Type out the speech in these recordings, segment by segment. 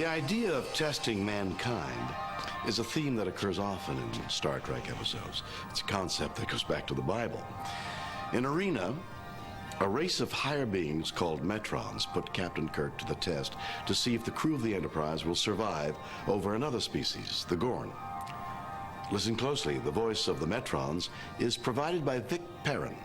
The idea of testing mankind is a theme that occurs often in Star Trek episodes. It's a concept that goes back to the Bible. In Arena, a race of higher beings called Metrons put Captain Kirk to the test to see if the crew of the Enterprise will survive over another species, the Gorn. Listen closely. The voice of the Metrons is provided by Vic Perrin.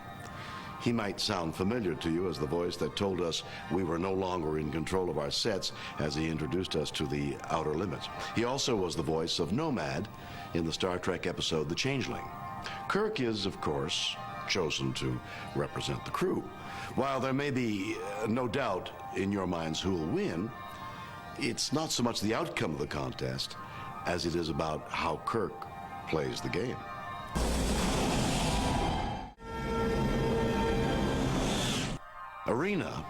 He might sound familiar to you as the voice that told us we were no longer in control of our sets as he introduced us to the Outer Limits. He also was the voice of Nomad in the Star Trek episode The Changeling. Kirk is, of course, chosen to represent the crew. While there may be no doubt in your minds who will win, it's not so much the outcome of the contest as it is about how Kirk plays the game. Arena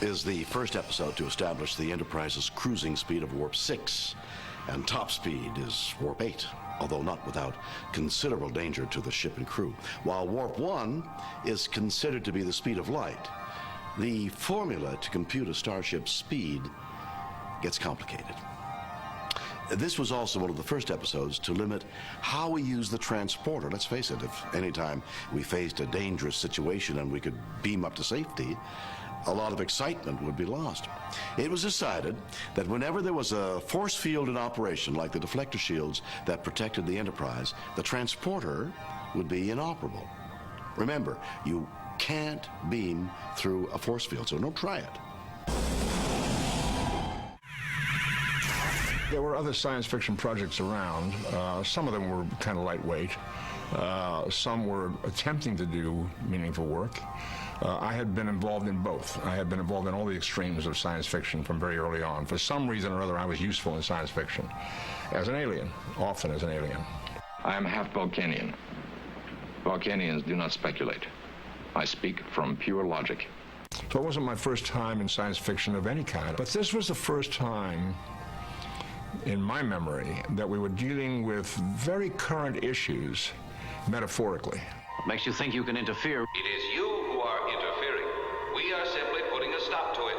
is the first episode to establish the Enterprise's cruising speed of warp 6, and top speed is warp 8, although not without considerable danger to the ship and crew. While warp 1 is considered to be the speed of light, the formula to compute a starship's speed gets complicated. This was also one of the first episodes to limit how we use the transporter. Let's face it, if any time we faced a dangerous situation and we could beam up to safety, a lot of excitement would be lost. It was decided that whenever there was a force field in operation, like the deflector shields that protected the Enterprise, the transporter would be inoperable. Remember, you can't beam through a force field, so don't try it. There were other science fiction projects around. Some of them were kind of lightweight. Some were attempting to do meaningful work. I had been involved in both. I had been involved in all the extremes of science fiction from very early on. For some reason or other, I was useful in science fiction. As an alien, often as an alien. I am half Vulcanian. Vulcanians do not speculate. I speak from pure logic. So it wasn't my first time in science fiction of any kind, but this was the first time in my memory that we were dealing with very current issues metaphorically. What makes you think you can interfere? It is you who are interfering. We are simply putting a stop to it.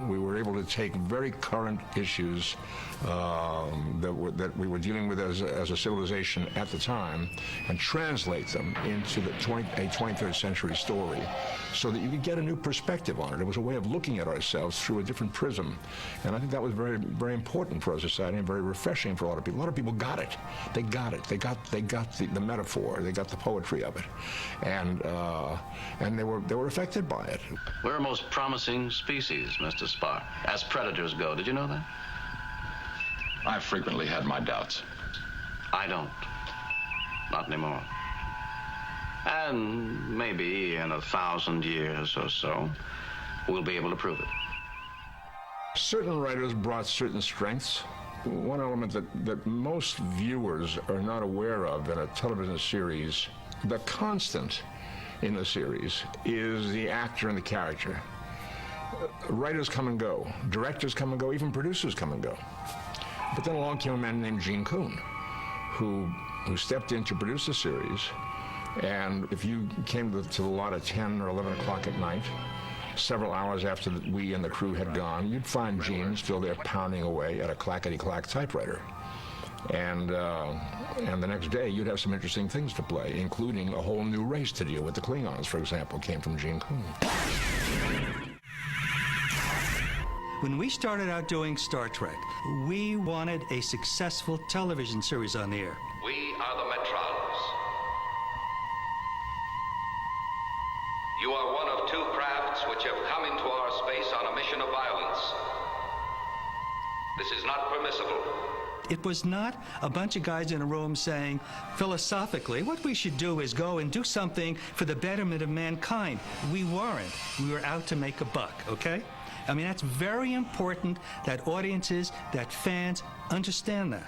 We were able to take very current issues that we were dealing with as a civilization at the time and translate them into a 23rd century story so that you could get a new perspective on it. It was a way of looking at ourselves through a different prism. And I think that was very, very important for our society and very refreshing for a lot of people. A lot of people got it. They got it. They got the metaphor. They got the poetry of it. And they were affected by it. We're a most promising species, Mr. Spock, as predators go. Did you know that? I've frequently had my doubts. I don't. Not anymore. And maybe in 1,000 years or so, we'll be able to prove it. Certain writers brought certain strengths. One element that most viewers are not aware of in a television series, the constant in the series is the actor and the character. Writers come and go, directors come and go, even producers come and go. But then along came a man named Gene Coon, who stepped in to produce the series. And if you came to the lot at 10 or 11 o'clock at night, several hours after we and the crew had gone, you'd find Gene still there pounding away at a clackety-clack typewriter. And the next day, you'd have some interesting things to play, including a whole new race to deal with. The Klingons, for example, came from Gene Coon. When we started out doing Star Trek, we wanted a successful television series on the air. We are the Metrons. You are one of two crafts which have come into our space on a mission of violence. This is not permissible. It was not a bunch of guys in a room saying, philosophically, what we should do is go and do something for the betterment of mankind. We weren't. We were out to make a buck, okay? I mean, that's very important that audiences, that fans understand that.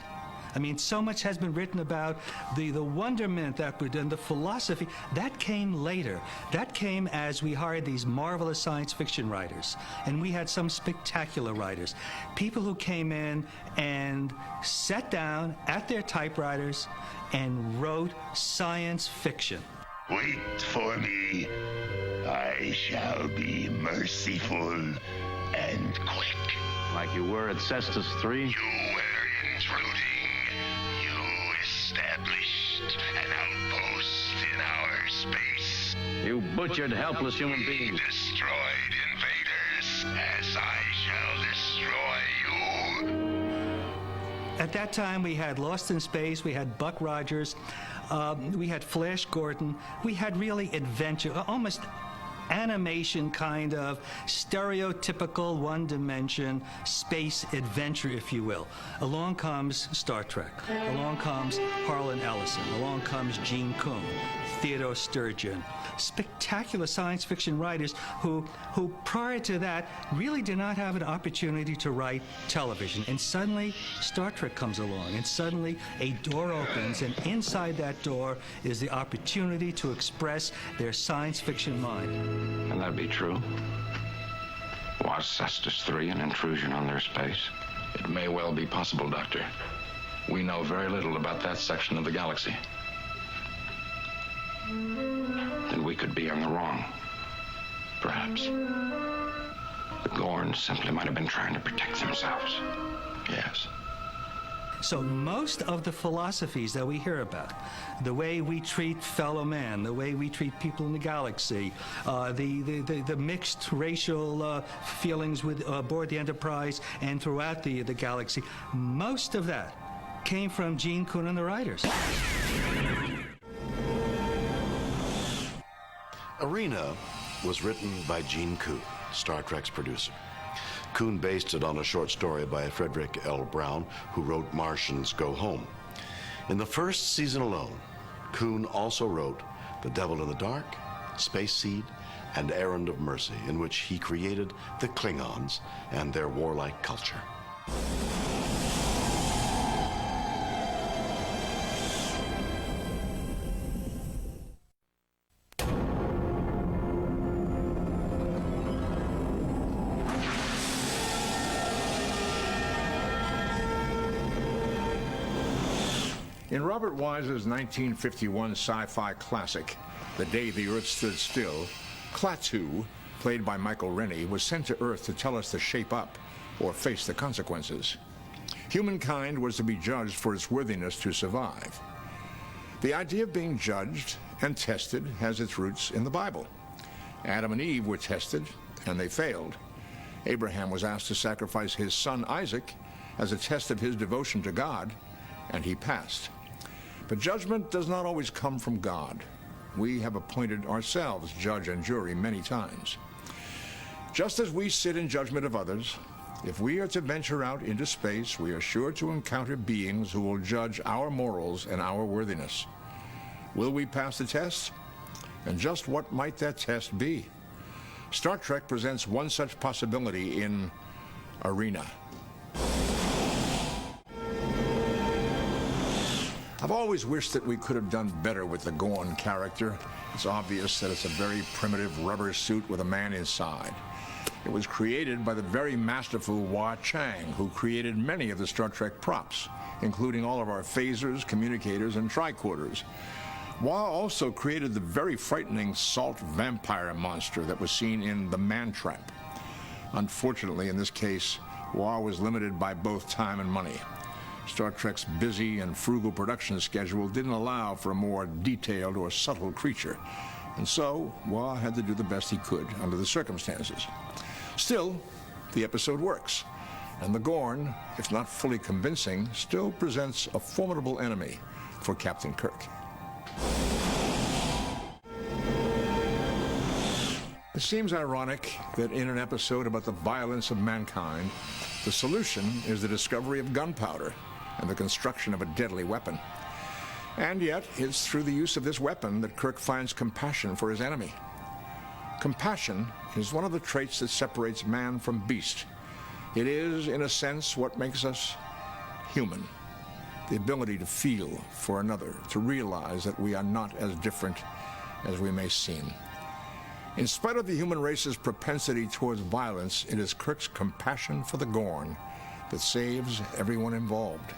I mean, so much has been written about the wonderment that we've done, the philosophy. That came later. That came as we hired these marvelous science fiction writers. And we had some spectacular writers. People who came in and sat down at their typewriters and wrote science fiction. Wait for me. I shall be merciful and quick. Like you were at Cestus 3? You were intruding. You established an outpost in our space. You butchered helpless human We beings. destroyed invaders, as I shall destroy you. At that time, we had Lost in Space, we had Buck Rogers, we had Flash Gordon, we had really adventure, almost animation kind of stereotypical one-dimension space adventure, if you will. Along comes Star Trek. Along comes Harlan Ellison. Along comes Gene Coon, Theodore Sturgeon. Spectacular science fiction writers who prior to that really did not have an opportunity to write television. And suddenly Star Trek comes along, and suddenly a door opens, and inside that door is the opportunity to express their science fiction mind. Can that be true? Was Cestus 3 an intrusion on their space? It may well be possible, Doctor. We know very little about that section of the galaxy. Then we could be on the wrong. Perhaps. The Gorn simply might have been trying to protect themselves. Yes. So most of the philosophies that we hear about, the way we treat fellow man, the way we treat people in the galaxy, the mixed racial feelings aboard the Enterprise and throughout the galaxy, most of that came from Gene Coon and the writers. Arena was written by Gene Coon, Star Trek's producer. Coon based it on a short story by Frederick L. Brown, who wrote Martians Go Home. In the first season alone, Coon also wrote The Devil in the Dark, Space Seed, and Errand of Mercy, in which he created the Klingons and their warlike culture. In Robert Wise's 1951 sci-fi classic, The Day the Earth Stood Still, Klaatu, played by Michael Rennie, was sent to Earth to tell us to shape up or face the consequences. Humankind was to be judged for its worthiness to survive. The idea of being judged and tested has its roots in the Bible. Adam and Eve were tested, and they failed. Abraham was asked to sacrifice his son Isaac as a test of his devotion to God, and he passed. But judgment does not always come from God. We have appointed ourselves judge and jury many times. Just as we sit in judgment of others, if we are to venture out into space, we are sure to encounter beings who will judge our morals and our worthiness. Will we pass the test? And just what might that test be? Star Trek presents one such possibility in Arena. I've always wished that we could have done better with the Gorn character. It's obvious that it's a very primitive rubber suit with a man inside. It was created by the very masterful Wah Chang, who created many of the Star Trek props, including all of our phasers, communicators, and tricorders. Wah also created the very frightening salt vampire monster that was seen in The Man Trap. Unfortunately, in this case, Wah was limited by both time and money. Star Trek's busy and frugal production schedule didn't allow for a more detailed or subtle creature, and so Wah had to do the best he could under the circumstances. Still, the episode works, and the Gorn, if not fully convincing, still presents a formidable enemy for Captain Kirk. It seems ironic that in an episode about the violence of mankind, the solution is the discovery of gunpowder and the construction of a deadly weapon. And yet, it's through the use of this weapon that Kirk finds compassion for his enemy. Compassion is one of the traits that separates man from beast. It is, in a sense, what makes us human. The ability to feel for another, to realize that we are not as different as we may seem. In spite of the human race's propensity towards violence, it is Kirk's compassion for the Gorn that saves everyone involved.